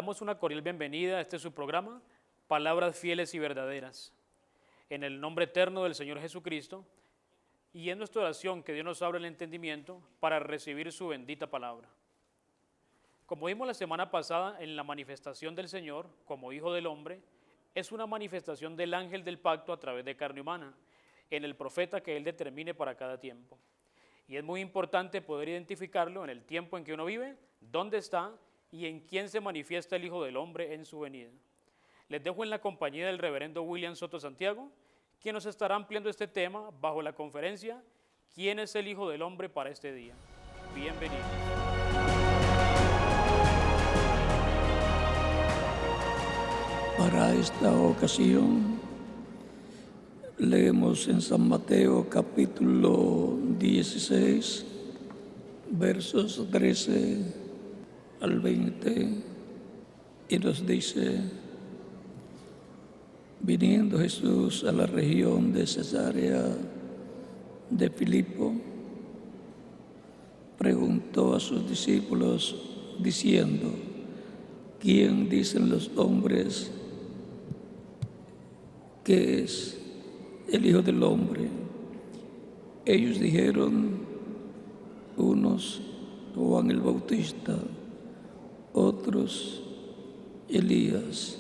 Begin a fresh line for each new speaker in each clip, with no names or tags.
Damos una cordial bienvenida a este su programa, Palabras Fieles y Verdaderas. En el nombre eterno del Señor Jesucristo, y en nuestra oración que Dios nos abra el entendimiento para recibir su bendita palabra. Como vimos la semana pasada en la manifestación del Señor como Hijo del Hombre, es una manifestación del ángel del pacto a través de carne humana, en el profeta que Él determine para cada tiempo. Y es muy importante poder identificarlo en el tiempo en que uno vive, dónde está y en quién se manifiesta el Hijo del Hombre en su venida. Les dejo en la compañía del reverendo William Soto Santiago, quien nos estará ampliando este tema bajo la conferencia ¿Quién es el Hijo del Hombre para este día? Bienvenidos.
Para esta ocasión leemos en San Mateo capítulo 16, versos 13 al 20, y nos dice: viniendo Jesús a la región de Cesarea de Filipo, preguntó a sus discípulos diciendo: ¿quién dicen los hombres que es el Hijo del Hombre? Ellos dijeron, unos Juan el Bautista, otros Elías,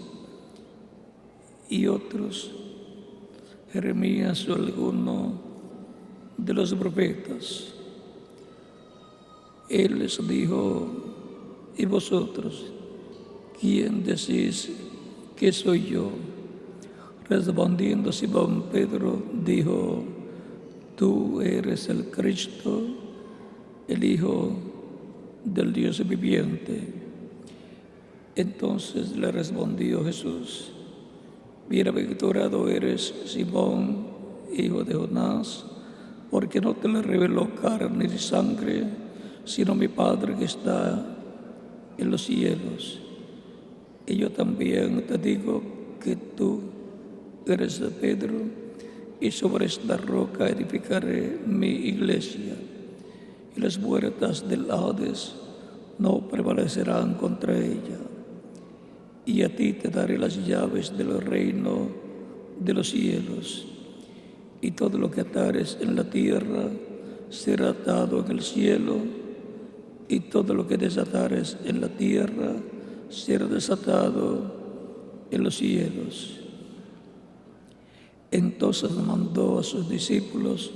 y otros Jeremías o alguno de los profetas. Él les dijo: ¿y vosotros quién decís que soy yo? Respondiendo Simón Pedro dijo: tú eres el Cristo, el Hijo del Dios viviente. Entonces le respondió Jesús: bienaventurado eres, Simón, hijo de Jonás, porque no te lo reveló carne ni sangre, sino mi Padre que está en los cielos. Y yo también te digo que tú eres Pedro, y sobre esta roca edificaré mi iglesia, y las puertas del Hades no prevalecerán contra ella. Y a ti te daré las llaves del reino de los cielos, y todo lo que atares en la tierra será atado en el cielo, y todo lo que desatares en la tierra será desatado en los cielos. Entonces mandó a sus discípulos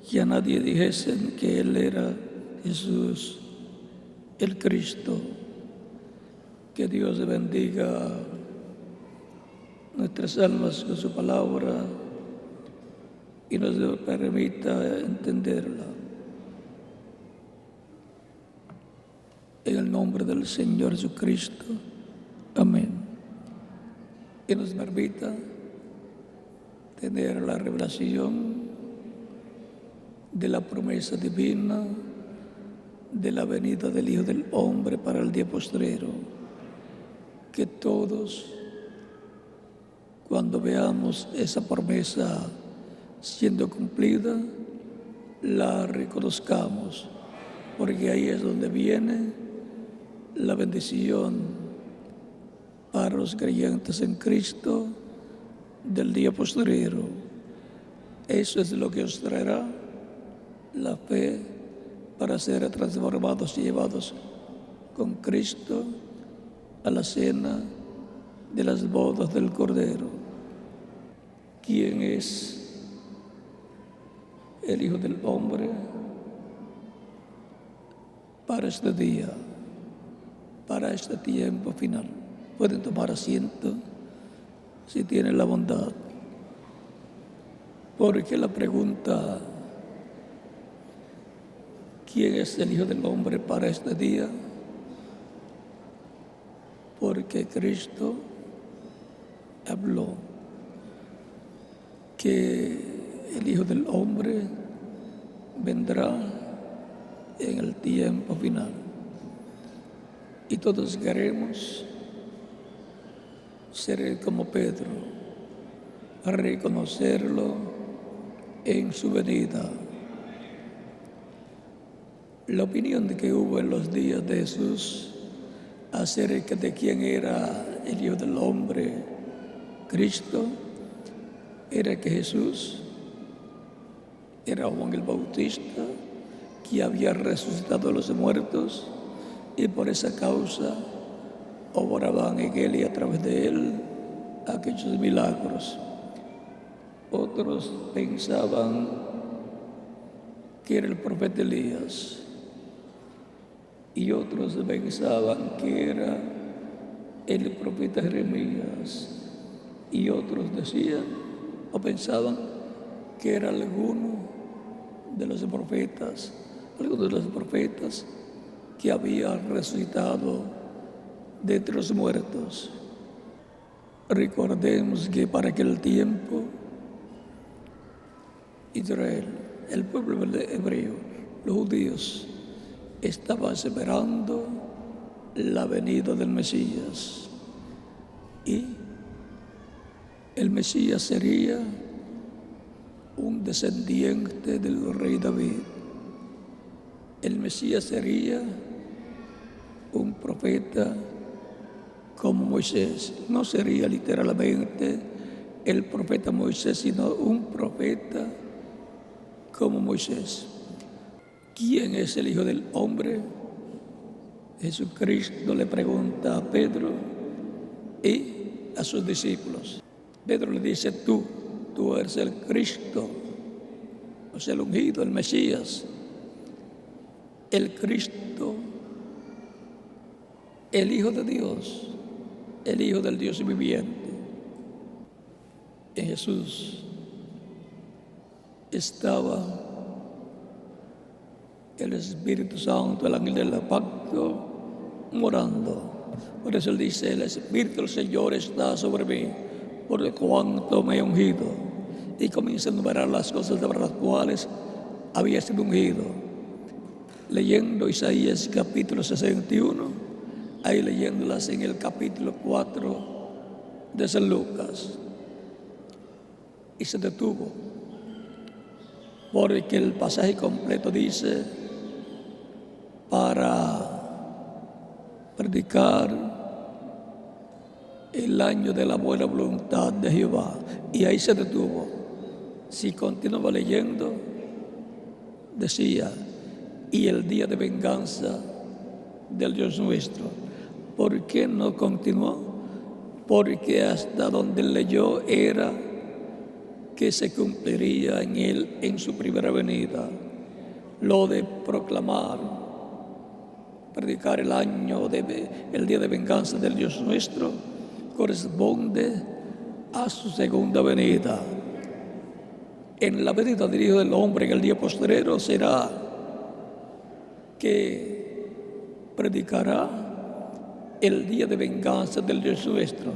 que a nadie dijesen que Él era Jesús, el Cristo. Que Dios bendiga nuestras almas con su palabra y nos permita entenderla. En el nombre del Señor Jesucristo. Amén. Y nos permita tener la revelación de la promesa divina de la venida del Hijo del Hombre para el día postrero. Que todos, cuando veamos esa promesa siendo cumplida, la reconozcamos, porque ahí es donde viene la bendición para los creyentes en Cristo del día postrero. Eso es lo que os traerá la fe para ser transformados y llevados con Cristo a la cena de las bodas del Cordero. ¿Quién es el Hijo del Hombre para este día, para este tiempo final? Pueden tomar asiento si tienen la bondad, porque la pregunta ¿quién es el Hijo del Hombre para este día? Porque Cristo habló que el Hijo del Hombre vendrá en el tiempo final. Y todos queremos ser como Pedro, a reconocerlo en su venida. La opinión que hubo en los días de Jesús acerca de quién era el Hijo del Hombre, Cristo, era que Jesús era Juan el Bautista, que había resucitado a los muertos, y por esa causa obraban en él y a través de él aquellos milagros. Otros pensaban que era el profeta Elías, y otros pensaban que era el profeta Jeremías, y otros decían o pensaban que era alguno de los profetas que había resucitado de entre los muertos. Recordemos que para aquel tiempo Israel, el pueblo hebreo, los judíos, estaban esperando la venida del Mesías, y el Mesías sería un descendiente del rey David. El Mesías sería un profeta como Moisés. No sería literalmente el profeta Moisés, sino un profeta como Moisés. ¿Quién es el Hijo del Hombre? Jesucristo le pregunta a Pedro y a sus discípulos. Pedro le dice: tú eres el Cristo, o sea, el ungido, el Mesías, el Cristo, el Hijo de Dios, el Hijo del Dios viviente. En Jesús estaba el Espíritu Santo, el ángel del pacto, morando. Por eso él dice: el Espíritu del Señor está sobre mí, por cuanto me he ungido. Y comienza a enumerar las cosas de las cuales había sido ungido. Leyendo Isaías capítulo 61, ahí leyéndolas en el capítulo 4 de San Lucas. Y se detuvo, porque el pasaje completo dice: para predicar el año de la buena voluntad de Jehová. Y ahí se detuvo. Si continuaba leyendo, decía: y el día de venganza del Dios nuestro. ¿Por qué no continuó? Porque hasta donde leyó era que se cumpliría en él en su primera venida lo de proclamar, predicar el día de venganza del Dios nuestro, corresponde a su segunda venida. En la venida del Hijo del Hombre en el día postrero será que predicará el día de venganza del Dios nuestro,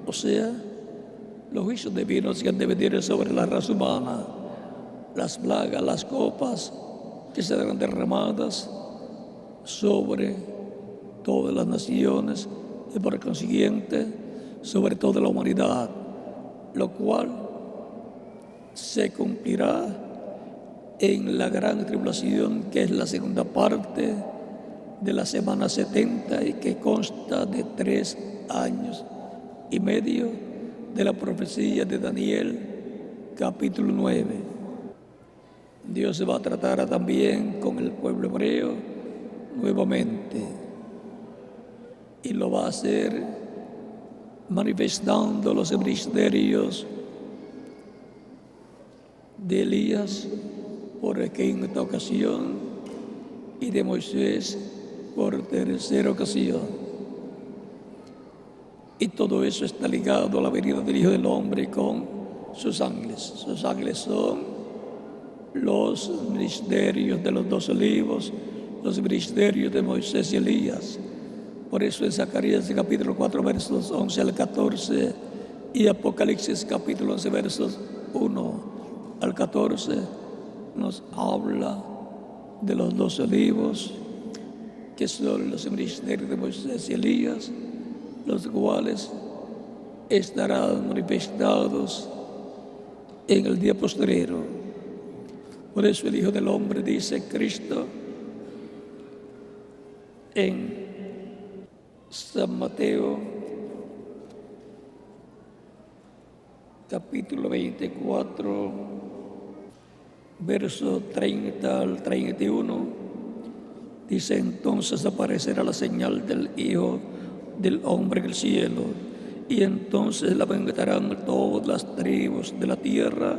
o sea, los juicios divinos que han de venir sobre la raza humana, las plagas, las copas que serán derramadas sobre todas las naciones y por consiguiente sobre toda la humanidad, lo cual se cumplirá en la gran tribulación, que es la segunda parte de la semana 70 y que consta de 3 años y medio de la profecía de Daniel capítulo 9. Dios se va a tratar también con el pueblo hebreo nuevamente, y lo va a hacer manifestando los misterios de Elías por quinta ocasión y de Moisés por tercera ocasión. Y todo eso está ligado a la venida del Hijo del Hombre con sus ángeles. Sus ángeles son los ministerios de los 2 olivos, los ministerios de Moisés y Elías. Por eso en Zacarías capítulo 4 versos 11 al 14 y Apocalipsis capítulo 11 versos 1 al 14 nos habla de los 2 olivos, que son los ministerios de Moisés y Elías, los cuales estarán manifestados en el día postrero. Por eso el Hijo del Hombre, dice Cristo en San Mateo, capítulo 24, verso 30 al 31, dice: entonces aparecerá la señal del Hijo del Hombre en el cielo, y entonces la vengarán todas las tribus de la tierra,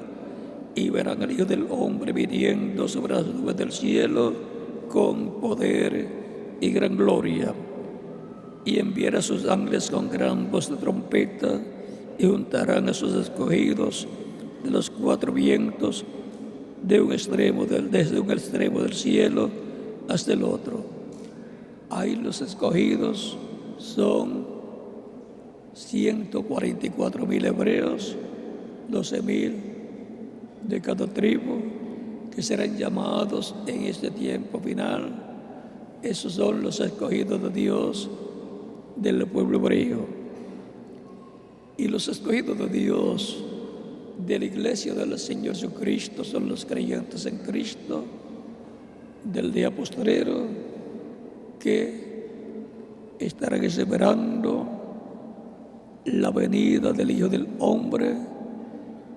y verán al Hijo del Hombre viniendo sobre las nubes del cielo con poder y gran gloria, y enviará a sus ángeles con gran voz de trompeta, y juntarán a sus escogidos de los cuatro vientos, desde un extremo del cielo hasta el otro. Ahí los escogidos son 144,000 hebreos, 12,000 de cada tribu, que serán llamados en este tiempo final. Esos son los escogidos de Dios del pueblo hebreo. Y los escogidos de Dios de la iglesia del Señor Jesucristo son los creyentes en Cristo del día postrero, que estarán esperando la venida del Hijo del Hombre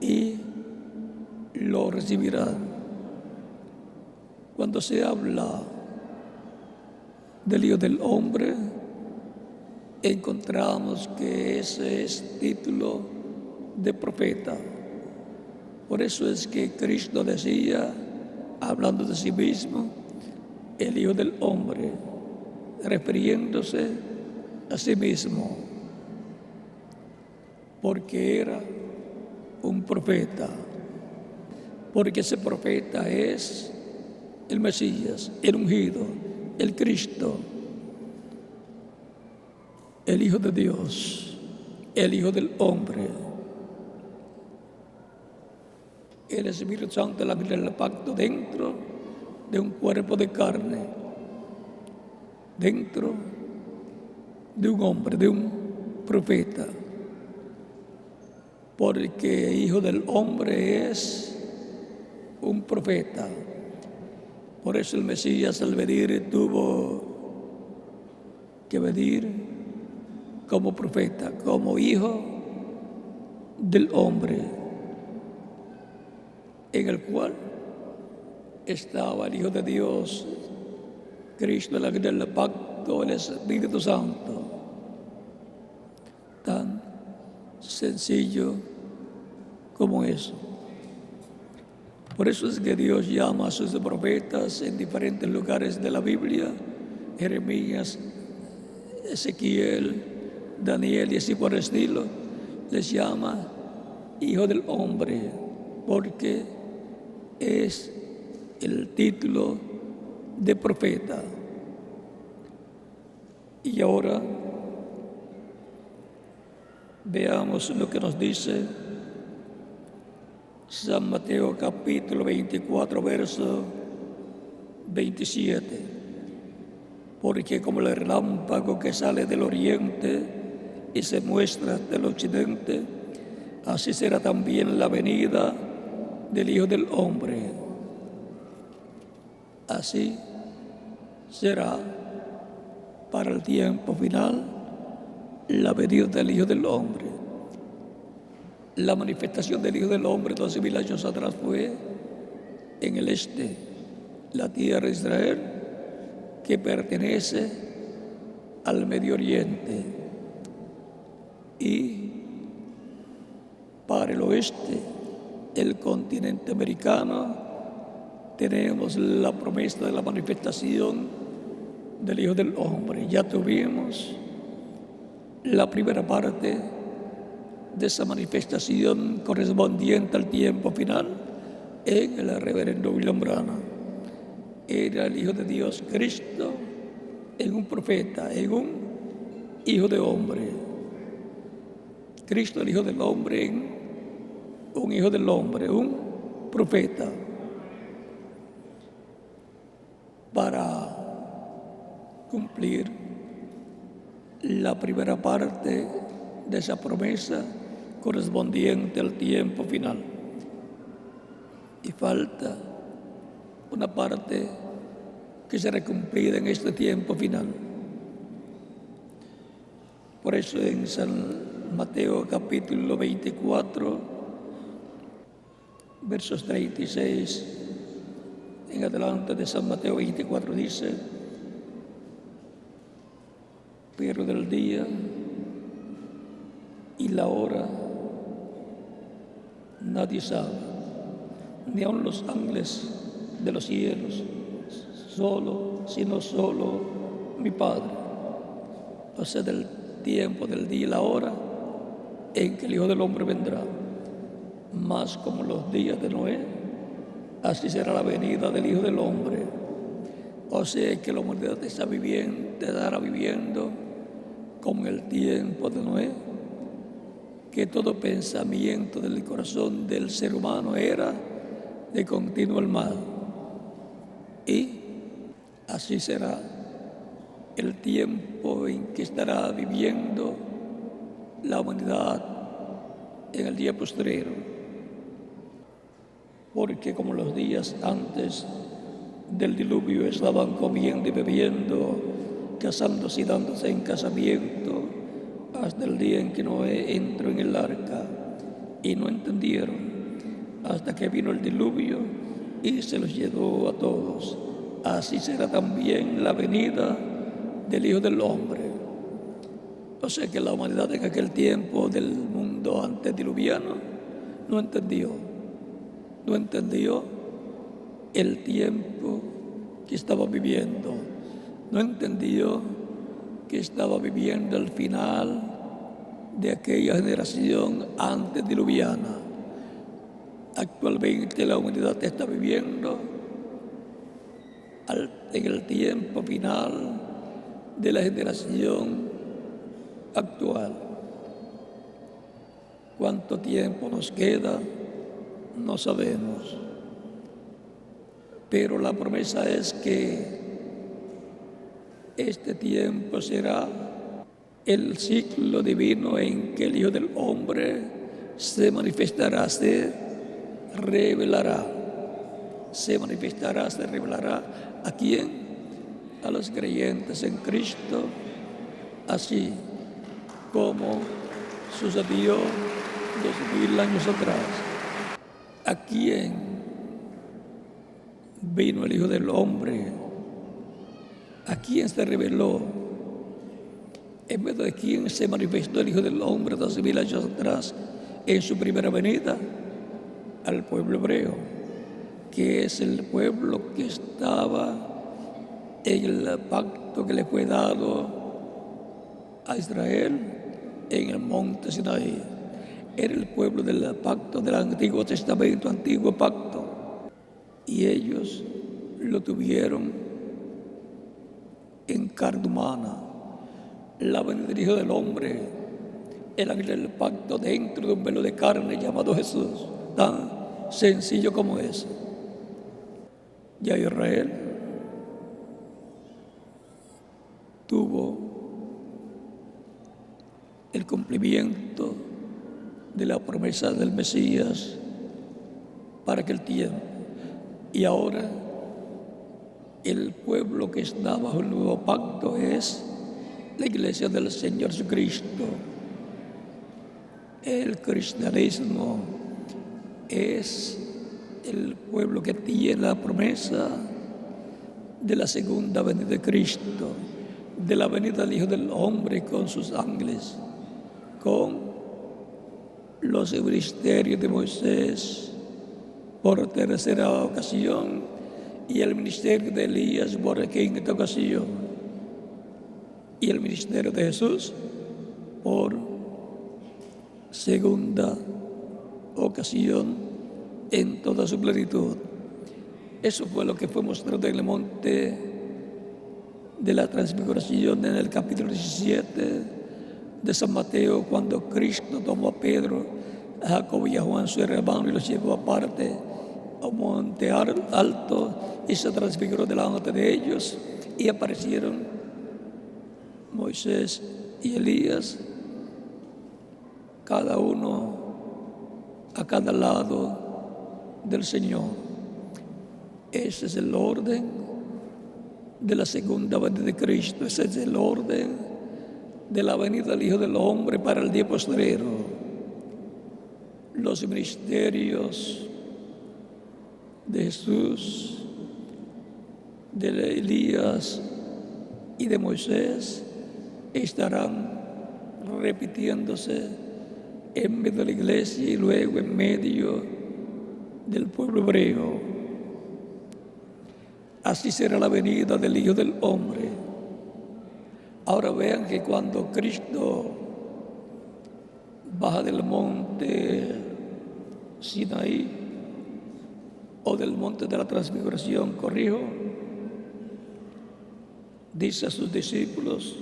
y lo recibirán. Cuando se habla del Hijo del Hombre, encontramos que ese es título de profeta. Por eso es que Cristo decía, hablando de sí mismo, el Hijo del Hombre, refiriéndose a sí mismo, porque era un profeta, porque ese profeta es el Mesías, el ungido, el Cristo, el Hijo de Dios, el Hijo del Hombre. El Espíritu Santo, la Biblia del pacto, dentro de un cuerpo de carne, dentro de un hombre, de un profeta, porque Hijo del Hombre es un profeta. Por eso el Mesías, al venir, tuvo que venir como profeta, como Hijo del Hombre, en el cual estaba el Hijo de Dios, Cristo, la vida del pacto, el Espíritu Santo. Tan sencillo como eso. Por eso es que Dios llama a sus profetas en diferentes lugares de la Biblia: Jeremías, Ezequiel, Daniel y así por el estilo. Les llama Hijo del Hombre, porque es el título de profeta. Y ahora veamos lo que nos dice San Mateo capítulo 24, verso 27. Porque como el relámpago que sale del oriente y se muestra del occidente, así será también la venida del Hijo del Hombre. Así será para el tiempo final la venida del Hijo del Hombre. La manifestación del Hijo del Hombre 12,000 años atrás fue en el este, la tierra de Israel, que pertenece al Medio Oriente, y para el oeste, el continente americano, tenemos la promesa de la manifestación del Hijo del Hombre. Ya tuvimos la primera parte de esa manifestación correspondiente al tiempo final en el reverendo William Branham. Era el Hijo de Dios, Cristo, en un profeta, en un Hijo de Hombre. Cristo, el Hijo del Hombre, en un Hijo del Hombre, un profeta, para cumplir la primera parte de esa promesa correspondiente al tiempo final. Y falta una parte que será cumplida en este tiempo final. Por eso en San Mateo capítulo 24, versos 36 en adelante de San Mateo 24 dice: pero del día y la hora nadie sabe, ni aun los ángeles de los cielos, sino solo mi Padre. O sea, del tiempo, del día y la hora en que el Hijo del Hombre vendrá. Más como los días de Noé, así será la venida del Hijo del Hombre. O sea que la humanidad estará viviendo como en el tiempo de Noé, que todo pensamiento del corazón del ser humano era de continuo el mal. Y así será el tiempo en que estará viviendo la humanidad en el día postrero. Porque como los días antes del diluvio estaban comiendo y bebiendo, casándose y dándose en casamiento, hasta el día en que Noé entró en el arca, y no entendieron, hasta que vino el diluvio y se los llevó a todos. Así será también la venida del Hijo del Hombre. O sea que la humanidad en aquel tiempo del mundo antediluviano no entendió el tiempo que estaba viviendo, no entendió que estaba viviendo el final de aquella generación antediluviana. Actualmente la humanidad está viviendo en el tiempo final de la generación actual. ¿Cuánto tiempo nos queda? No sabemos. Pero la promesa es que este tiempo será el ciclo divino en que el Hijo del Hombre se manifestará, se revelará. Se manifestará, se revelará. ¿A quién? A los creyentes en Cristo, así como sucedió 2000 años atrás. ¿A quién vino el Hijo del Hombre? ¿A quién se reveló? En vez de quién se manifestó el Hijo del Hombre 2000 años atrás en su primera venida, al pueblo hebreo, que es el pueblo que estaba en el pacto que le fue dado a Israel en el monte Sinaí. Era el pueblo del pacto del Antiguo Testamento, Antiguo Pacto. Y ellos lo tuvieron en carne humana. La venida del Hijo del Hombre, el ángel del pacto dentro de un velo de carne llamado Jesús. Tan sencillo como es. Ya Israel tuvo el cumplimiento de la promesa del Mesías para aquel tiempo. Y ahora el pueblo que está bajo el nuevo pacto es la iglesia del Señor Jesucristo. El cristianismo es el pueblo que tiene la promesa de la segunda venida de Cristo, de la venida del Hijo del Hombre con sus ángeles, con los ministerios de Moisés por tercera ocasión y el ministerio de Elías por quinta ocasión y el ministerio de Jesús por segunda ocasión en toda su plenitud. Eso fue lo que fue mostrado en el monte de la transfiguración en el capítulo 17 de San Mateo, cuando Cristo tomó a Pedro, a Jacobo y a Juan su hermano y los llevó aparte a un monte alto y se transfiguró delante de ellos y aparecieron Moisés y Elías, cada uno a cada lado del Señor. Ese es el orden de la segunda venida de Cristo, ese es el orden de la venida del Hijo del Hombre para el día postrero, los ministerios de Jesús, de Elías y de Moisés estarán repitiéndose en medio de la iglesia y luego en medio del pueblo hebreo. Así será la venida del Hijo del Hombre. Ahora vean que cuando Cristo baja del monte Sinaí o del monte de la transfiguración, corrijo, dice a sus discípulos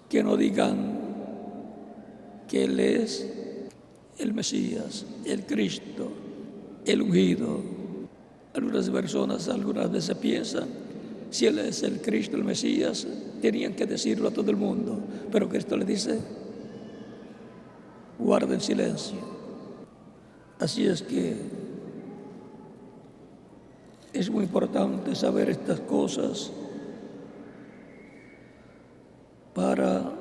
que no digan que Él es el Mesías, el Cristo, el ungido. Algunas personas algunas veces piensan, si Él es el Cristo, el Mesías, tenían que decirlo a todo el mundo. Pero Cristo le dice, guarden silencio. Así es que es muy importante saber estas cosas para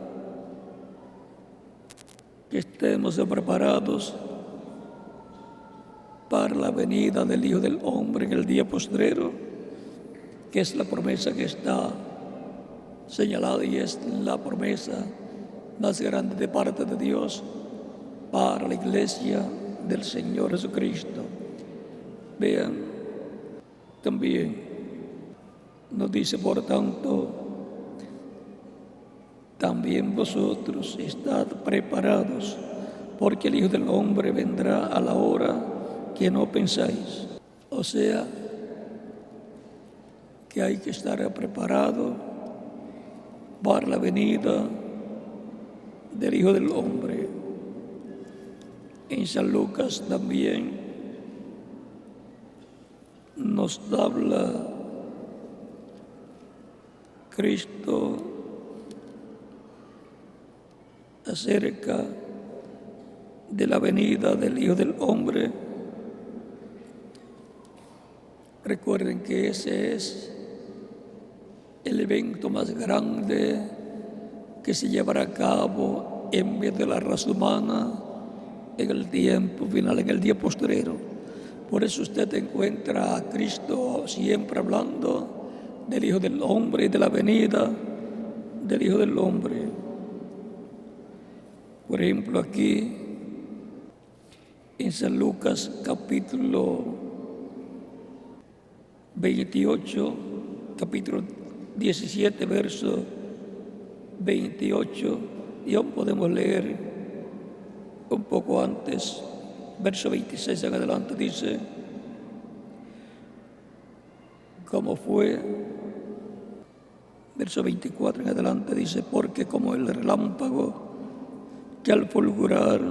que estemos preparados para la venida del Hijo del Hombre en el día postrero, que es la promesa que está señalada y es la promesa más grande de parte de Dios para la iglesia del Señor Jesucristo. Vean, también nos dice, por tanto, también vosotros estad preparados, porque el Hijo del Hombre vendrá a la hora que no pensáis. O sea, que hay que estar preparado para la venida del Hijo del Hombre. En San Lucas también nos habla Cristo acerca de la venida del Hijo del Hombre. Recuerden que ese es el evento más grande que se llevará a cabo en medio de la raza humana en el tiempo final, en el día postrero. Por eso usted encuentra a Cristo siempre hablando del Hijo del Hombre y de la venida del Hijo del Hombre. Por ejemplo, aquí en San Lucas capítulo 28, capítulo 17, verso 28, y aún podemos leer un poco antes, verso 26 en adelante, dice, como fue, verso 24 en adelante dice, porque como el relámpago que al fulgurar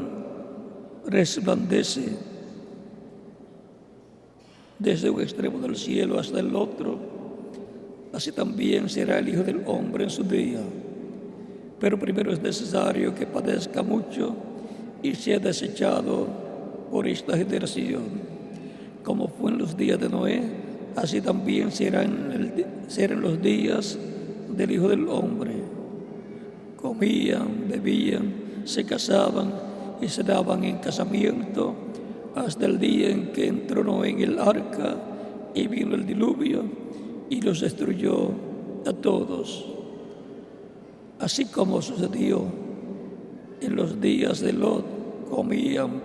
resplandece desde un extremo del cielo hasta el otro, así también será el Hijo del Hombre en su día. Pero primero es necesario que padezca mucho y sea desechado por esta generación. Como fue en los días de Noé, así también serán los días del Hijo del Hombre. Comían, bebían, se casaban y se daban en casamiento hasta el día en que entró Noé en el arca y vino el diluvio y los destruyó a todos. Así como sucedió en los días de Lot, comían,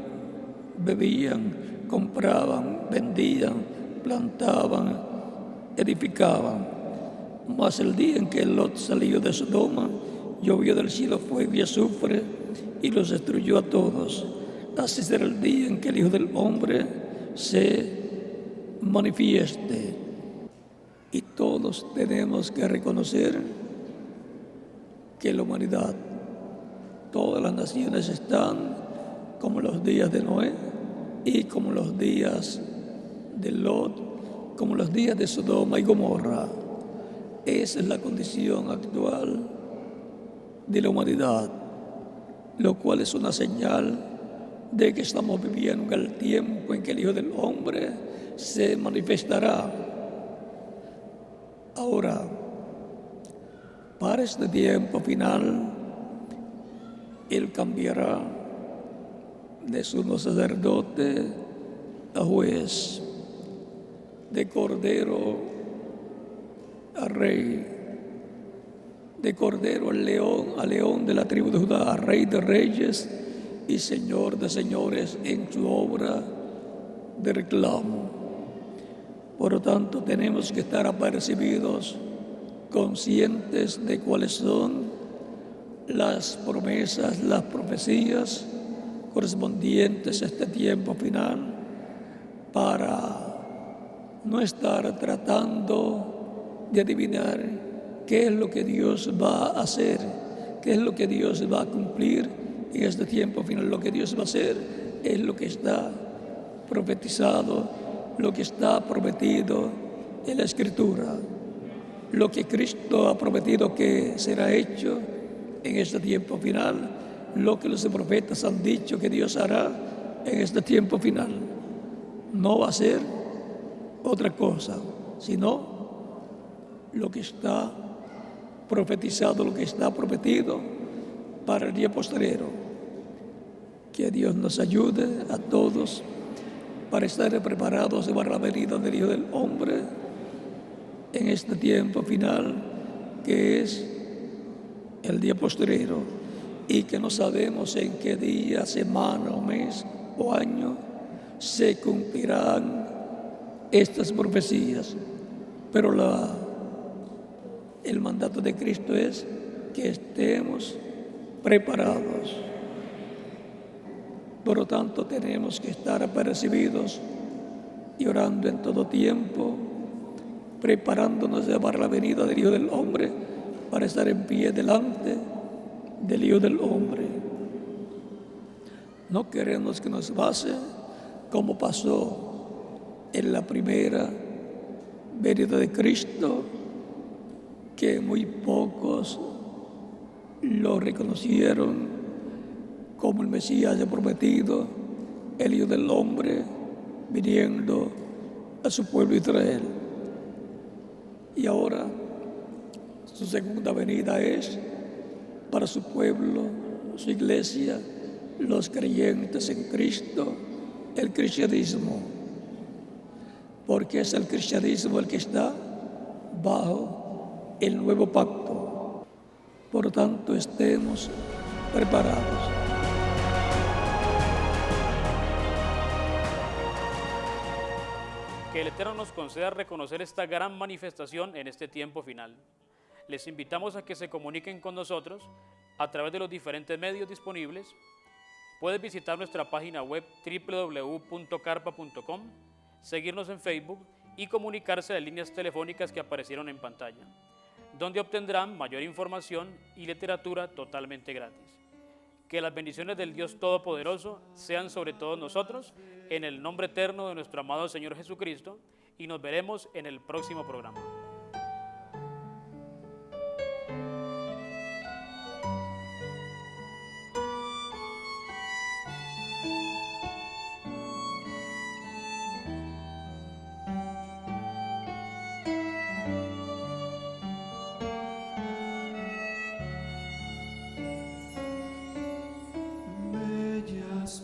bebían, compraban, vendían, plantaban, edificaban. Mas el día en que Lot salió de Sodoma, llovió del cielo fuego y azufre y los destruyó a todos. Así será el día en que el Hijo del Hombre se manifieste. Y todos tenemos que reconocer que la humanidad, todas las naciones están como los días de Noé y como los días de Lot, como los días de Sodoma y Gomorra. Esa es la condición actual de la humanidad, lo cual es una señal de que estamos viviendo en el tiempo en que el Hijo del Hombre se manifestará. Ahora, para este tiempo final, Él cambiará de sumo sacerdote a juez, de cordero a rey, de cordero a león de la tribu de Judá, a rey de reyes y señor de señores en su obra de reclamo. Por lo tanto, tenemos que estar apercibidos, conscientes de cuáles son las promesas, las profecías correspondientes a este tiempo final, para no estar tratando de adivinar qué es lo que Dios va a hacer, qué es lo que Dios va a cumplir en este tiempo final. Lo que Dios va a hacer es lo que está profetizado, lo que está prometido en la Escritura, lo que Cristo ha prometido que será hecho en este tiempo final, lo que los profetas han dicho que Dios hará en este tiempo final. No va a ser otra cosa, sino lo que está profetizado, lo que está prometido para el día postrero. Que Dios nos ayude a todos para estar preparados para la venida del Hijo del Hombre en este tiempo final, que es el día postrero, y que no sabemos en qué día, semana o mes o año se cumplirán estas profecías. Pero el mandato de Cristo es que estemos preparados. Por lo tanto, tenemos que estar apercibidos y orando en todo tiempo, preparándonos para la venida del Hijo del Hombre, para estar en pie delante del Hijo del Hombre. No queremos que nos pase como pasó en la primera venida de Cristo, que muy pocos lo reconocieron como el Mesías ya prometido, el Hijo del Hombre, viniendo a su pueblo Israel. Y ahora su segunda venida es para su pueblo, su iglesia, los creyentes en Cristo, el cristianismo, porque es el cristianismo el que está bajo el nuevo pacto. Por lo tanto, estemos preparados.
Que el Eterno nos conceda reconocer esta gran manifestación en este tiempo final. Les invitamos a que se comuniquen con nosotros a través de los diferentes medios disponibles. Puedes visitar nuestra página web www.carpa.com, seguirnos en Facebook y comunicarse a las líneas telefónicas que aparecieron en pantalla, donde obtendrán mayor información y literatura totalmente gratis. Que las bendiciones del Dios Todopoderoso sean sobre todos nosotros, en el nombre eterno de nuestro amado Señor Jesucristo, y nos veremos en el próximo programa.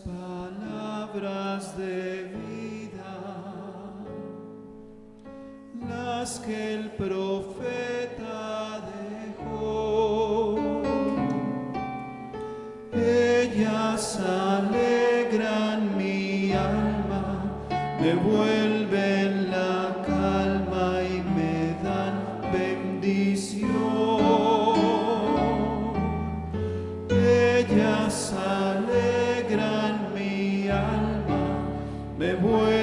Palabras de vida, las que el profeta dejó, ellas alegran mi alma, me vuelven la calma y me dan bendición. Ellas alegran mi alma, me vuelven